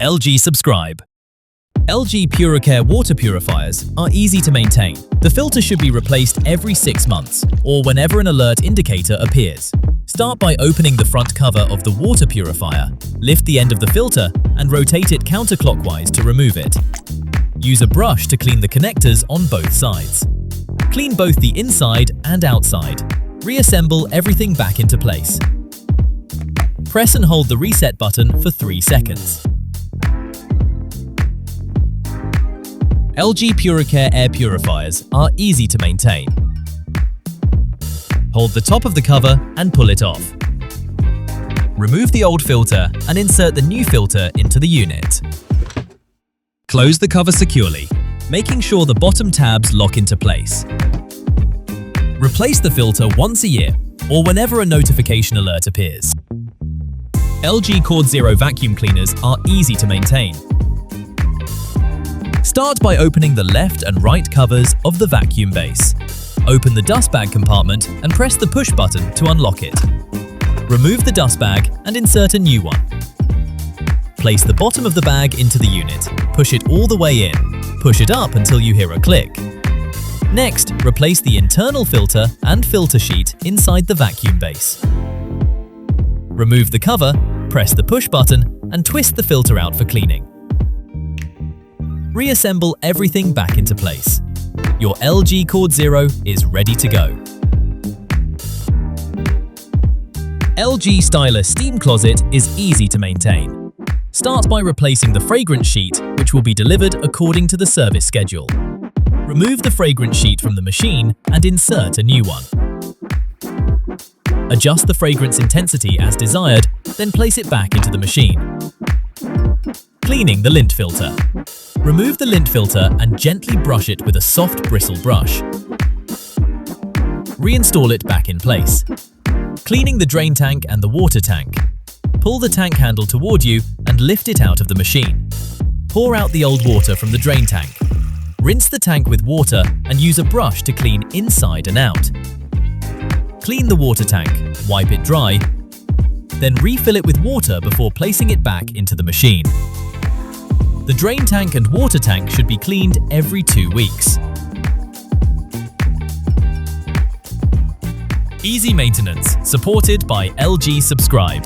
LG Subscribe. LG PuriCare water purifiers are easy to maintain. The filter should be replaced every 6 months or whenever an alert indicator appears. Start by opening the front cover of the water purifier, lift the end of the filter and rotate it counterclockwise to remove it. Use a brush to clean the connectors on both sides. Clean both the inside and outside. Reassemble everything back into place. Press and hold the reset button for 3 seconds. LG PuriCare air purifiers are easy to maintain. Hold the top of the cover and pull it off. Remove the old filter and insert the new filter into the unit. Close the cover securely, making sure the bottom tabs lock into place. Replace the filter once a year or whenever a notification alert appears. LG Cord Zero vacuum cleaners are easy to maintain. Start by opening the left and right covers of the vacuum base. Open the dust bag compartment and press the push button to unlock it. Remove the dust bag and insert a new one. Place the bottom of the bag into the unit. Push it all the way in. Push it up until you hear a click. Next, replace the internal filter and filter sheet inside the vacuum base. Remove the cover, press the push button and twist the filter out for cleaning. Reassemble everything back into place. Your LG Cord Zero is ready to go. LG Styler Steam Closet is easy to maintain. Start by replacing the fragrance sheet, which will be delivered according to the service schedule. Remove the fragrance sheet from the machine and insert a new one. Adjust the fragrance intensity as desired, then place it back into the machine. Cleaning the lint filter. Remove the lint filter and gently brush it with a soft bristle brush. Reinstall it back in place. Cleaning the drain tank and the water tank. Pull the tank handle toward you and lift it out of the machine. Pour out the old water from the drain tank. Rinse the tank with water and use a brush to clean inside and out. Clean the water tank, wipe it dry, then refill it with water before placing it back into the machine. The drain tank and water tank should be cleaned every 2 weeks. Easy maintenance, supported by LG Subscribe.